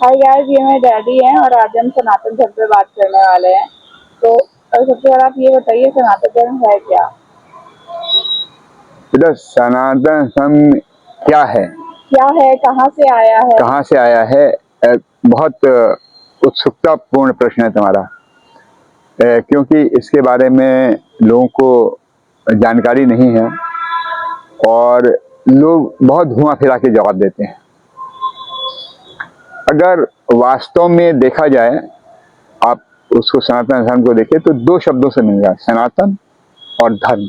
Hi guys, ये मेरे daddy हैं और आज हम सनातन धर्म पे बात करने वाले हैं। तो सबसे पहले आप ये बताइए, सनातन धर्म है क्या? बेटा, सनातन धर्म क्या है, क्या है, कहाँ से आया है? कहाँ से आया है? बहुत उत्सुकतापूर्ण प्रश्न है तुम्हारा। क्योंकि इसके बारे में लोगों को जानकारी नहीं है और लोग बहुत घुमा फिरा के जवाब देते हैं। अगर वास्तव में देखा जाए, आप उसको सनातन धर्म को देखें तो दो शब्दों से मिल रहा है, सनातन और धर्म।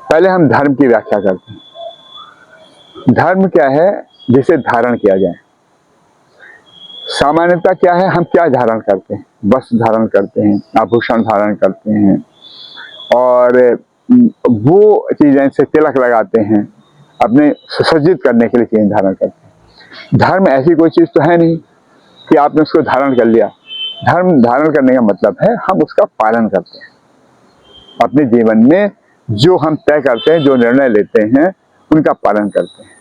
पहले हम धर्म की व्याख्या करते हैं। धर्म क्या है? जिसे धारण किया जाए। सामान्यता क्या है? हम क्या धारण करते हैं? वस्त्र धारण करते हैं, आभूषण धारण करते हैं और वो चीजें से तिलक लगाते हैं, अपने सुसज्जित करने के लिए चीजें धारण करते हैं। धर्म ऐसी कोई चीज तो है नहीं कि आपने उसको धारण कर लिया। धर्म धारण करने का मतलब है हम उसका पालन करते हैं। अपने जीवन में जो हम तय करते हैं, जो निर्णय लेते हैं, उनका पालन करते हैं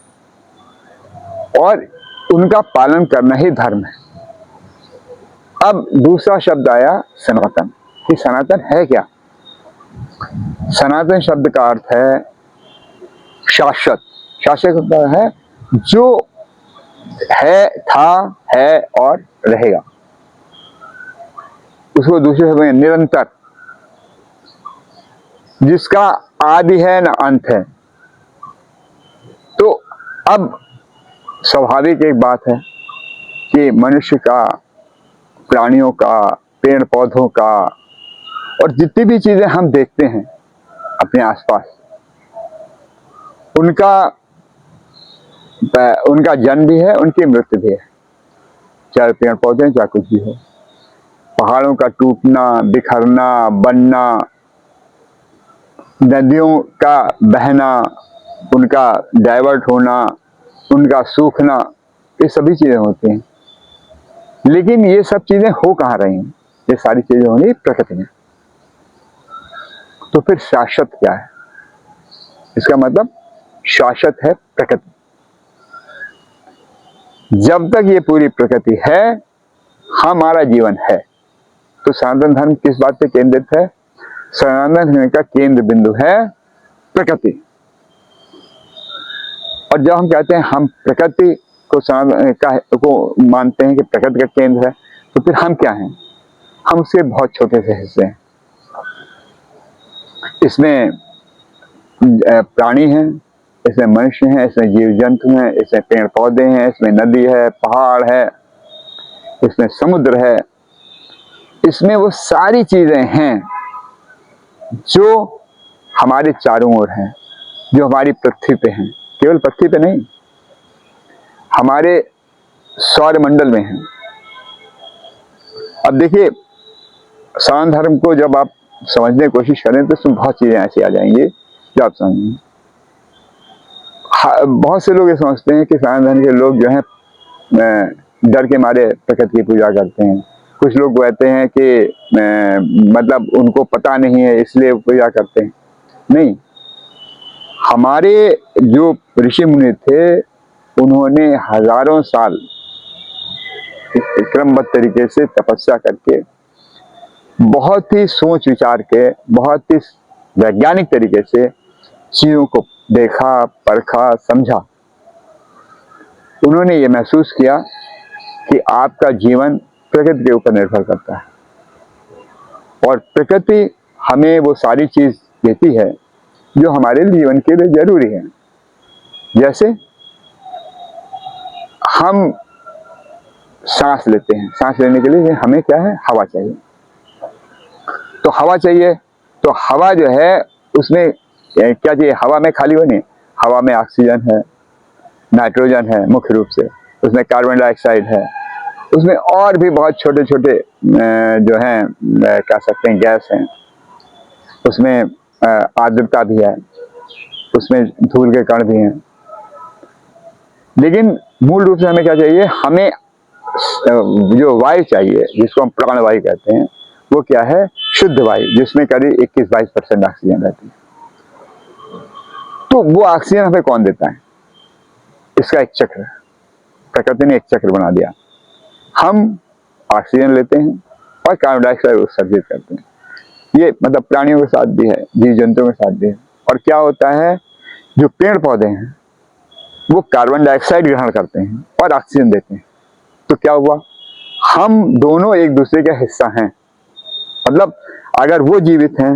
और उनका पालन करना ही धर्म है। अब दूसरा शब्द आया सनातन। कि सनातन है क्या? सनातन शब्द का अर्थ है शाश्वत। शाश्वत होता है जो है, था, है और रहेगा। उसको दूसरे शब्द में निरंतर, जिसका आदि है न अंत है। तो अब स्वाभाविक एक बात है कि मनुष्य का, प्राणियों का, पेड़ पौधों का और जितनी भी चीजें हम देखते हैं अपने आसपास, उनका जन्म भी है, उनकी मृत्यु भी है। चाहे पेड़ पौधे, चाहे कुछ भी हो। पहाड़ों का टूटना, बिखरना, बनना, नदियों का बहना, उनका डाइवर्ट होना, उनका सूखना, ये सभी चीजें होती हैं। लेकिन ये सब चीजें हो कहाँ रही हैं? ये सारी चीजें हो रही प्रकृति में। तो फिर शाश्वत क्या है? इसका मतलब शाश्वत है प्रकृति। जब तक ये पूरी प्रकृति है, हमारा जीवन है। तो सनातन धर्म किस बात पे केंद्रित है? सनातन धर्म का केंद्र बिंदु है प्रकृति। और जब हम कहते हैं हम प्रकृति को मानते हैं कि प्रकृति का केंद्र है, तो फिर हम क्या हैं? हम उसके बहुत छोटे से हिस्से हैं। इसमें प्राणी हैं, इसमें मनुष्य हैं, इसमें जीव जंतु हैं, इसमें पेड़ पौधे हैं, इसमें नदी है, पहाड़ है, इसमें समुद्र है। इसमें वो सारी चीजें हैं जो हमारे चारों ओर हैं, जो हमारी पृथ्वी पे हैं। केवल पृथ्वी पे नहीं, हमारे सौर मंडल में हैं। अब देखिए, सनातन धर्म को जब आप समझने की कोशिश करें तो इसमें बहुत चीजें ऐसी आ जाएंगी जो आप समझेंगे। बहुत से लोग ये समझते हैं कि सनातन धर्म के लोग जो हैं डर के मारे प्रकृति की पूजा करते हैं। कुछ लोग कहते हैं कि मतलब उनको पता नहीं है इसलिए पूजा करते हैं। नहीं, हमारे जो ऋषि मुनि थे, उन्होंने हजारों साल क्रमबद्ध तरीके से तपस्या करके, बहुत ही सोच विचार के, बहुत ही वैज्ञानिक तरीके से चीजों को देखा, परखा, समझा। उन्होंने ये महसूस किया कि आपका जीवन प्रकृति के ऊपर निर्भर करता है और प्रकृति हमें वो सारी चीज देती है जो हमारे जीवन के लिए जरूरी है। जैसे हम सांस लेते हैं, सांस लेने के लिए हमें क्या है? हवा चाहिए। तो हवा चाहिए, तो हवा जो है उसमें क्या चाहिए? हवा में खाली वो नहीं, हवा में ऑक्सीजन है, नाइट्रोजन है मुख्य रूप से, उसमें कार्बन डाइऑक्साइड है, उसमें और भी बहुत छोटे छोटे जो हैं कह सकते हैं गैस हैं, उसमें आर्द्रता भी है, उसमें धूल के कण भी हैं। लेकिन मूल रूप से हमें क्या चाहिए? हमें जो वायु चाहिए, जिसको हम प्राणवायु कहते हैं, वो क्या है? शुद्ध वायु, जिसमें करीब 21-22% ऑक्सीजन रहती है। तो वो ऑक्सीजन हमें कौन देता है? इसका एक चक्र है। प्रकृति ने एक चक्र बना दिया। हम ऑक्सीजन लेते हैं और कार्बन डाइऑक्साइड उत्सर्जित करते हैं। ये मतलब प्राणियों के साथ भी है, जीव जंतुओं के साथ भी है। और क्या होता है, जो पेड़ पौधे हैं वो कार्बन डाइऑक्साइड ग्रहण करते हैं और ऑक्सीजन देते हैं। तो क्या हुआ, हम दोनों एक दूसरे का हिस्सा हैं। मतलब अगर वो जीवित हैं,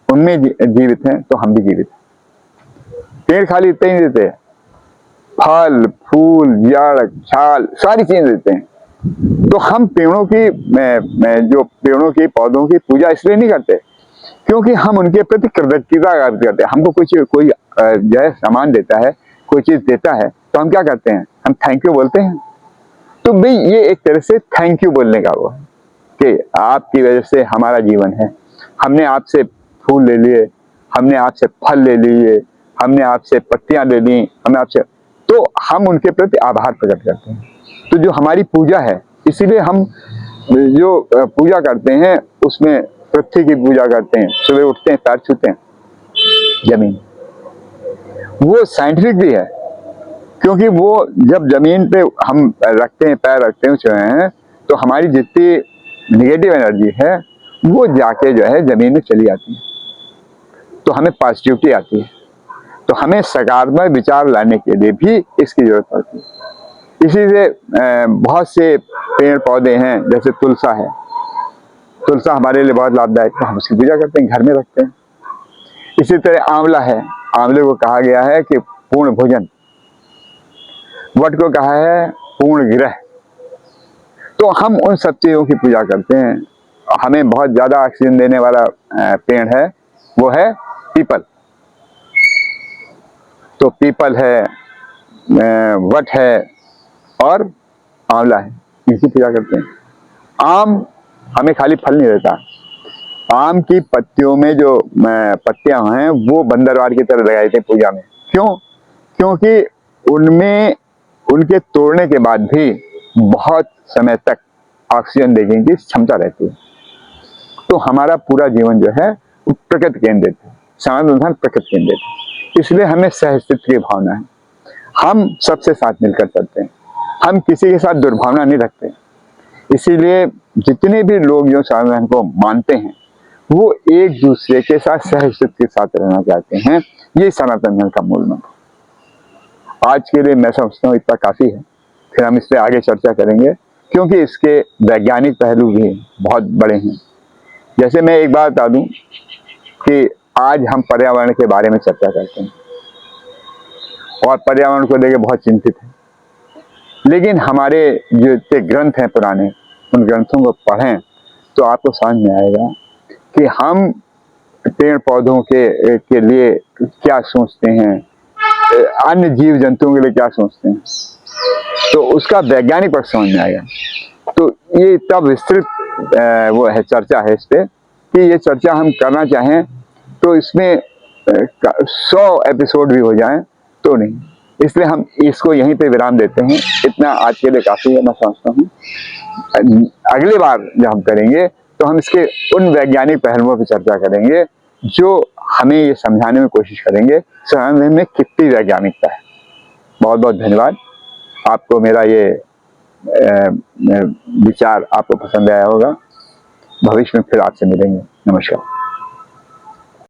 उनमें जीवित हैं, तो हम भी जीवित हैं। पेड़ खाली इतने ही देते हैं, फल फूल जड़ छाल सारी चीजें देते हैं। तो हम पेड़ों की जो पेड़ों की पौधों की पूजा इसलिए नहीं करते क्योंकि हम उनके प्रति कृतज्ञता व्यक्त करते हैं। हमको कोई जो है सामान देता है, कोई चीज देता है, तो हम क्या करते हैं, हम थैंक यू बोलते हैं। तो भाई ये एक तरह से थैंक यू बोलने का वो है कि आपकी वजह से हमारा जीवन है। हमने आपसे फूल ले लिए, हमने आपसे फल ले लिए, हमने आपसे पत्तियां ले ली, हमने आपसे, तो हम उनके प्रति आभार प्रकट करते हैं। तो जो हमारी पूजा है, इसीलिए हम जो पूजा करते हैं उसमें पृथ्वी की पूजा करते हैं। सुबह उठते हैं, पैर छूते हैं जमीन, वो साइंटिफिक भी है क्योंकि वो जब जमीन पे हम रखते हैं, पैर रखते हैं, तो हमारी जितनी नेगेटिव एनर्जी है वो जाके जो है जमीन में चली आती है, तो हमें पॉजिटिविटी आती है। तो हमें सकारात्मक विचार लाने के लिए भी इसकी जरूरत पड़ती है। इसी से बहुत से पेड़ पौधे हैं, जैसे तुलसा है, तुलसा हमारे लिए बहुत लाभदायक है, हम उसकी पूजा करते हैं, घर में रखते हैं। इसी तरह आंवला है, आंवले को कहा गया है कि पूर्ण भोजन, वट को कहा है पूर्ण ग्रह। तो हम उन सब चीजों की पूजा करते हैं। हमें बहुत ज्यादा ऑक्सीजन देने वाला पेड़ है, वो है पीपल। तो पीपल है, वट है और आंवला है, इनकी पूजा करते हैं। आम हमें खाली फल नहीं देता, आम की पत्तियों में जो पत्तियां हैं वो बंदरवार की तरह लगाई जाती हैं पूजा में। क्यों? क्योंकि उनमें उनके तोड़ने के बाद भी बहुत समय तक ऑक्सीजन देने की क्षमता रहती है। तो हमारा पूरा जीवन जो है वो प्रकृति केंद्रित है, सनातन प्रकृति केंद्रित है। इसलिए हमें सहअस्तित्व की भावना है, हम सबसे साथ मिलकर चलते हैं, हम किसी के साथ दुर्भावना नहीं रखते। इसीलिए जितने भी लोग जो सनातन को मानते हैं वो एक दूसरे के साथ सहअस्तित्व के साथ रहना चाहते हैं। ये सनातन धर्म का मूल मंत्र। आज के लिए मैं समझता हूँ इतना काफी है, फिर हम इस पर आगे चर्चा करेंगे क्योंकि इसके वैज्ञानिक पहलू भी बहुत बड़े हैं। जैसे मैं एक बात बता दूं कि आज हम पर्यावरण के बारे में चर्चा करते हैं और पर्यावरण को लेकर बहुत चिंतित हैं, लेकिन हमारे जो इतने ग्रंथ हैं पुराने, उन ग्रंथों को पढ़ें तो आपको समझ में आएगा कि हम पेड़ पौधों के लिए क्या सोचते हैं, अन्य जीव जंतुओं के लिए क्या सोचते हैं, तो उसका वैज्ञानिक पक्ष समझ में आएगा। तो ये तब विस्तृत वो है, चर्चा है इस पे, कि ये चर्चा हम करना चाहें तो इसमें 100 एपिसोड भी हो जाएं तो नहीं, इसलिए हम इसको यहीं पे विराम देते हैं। इतना आज के लिए काफी है, मैं समझता हूँ। अगली बार जब हम करेंगे तो हम इसके उन वैज्ञानिक पहलुओं पर चर्चा करेंगे जो हमें ये समझाने में कोशिश करेंगे सनातन में कितनी वैज्ञानिकता है। बहुत बहुत धन्यवाद। आपको मेरा ये विचार आपको पसंद आया होगा। भविष्य में फिर आपसे मिलेंगे। नमस्कार।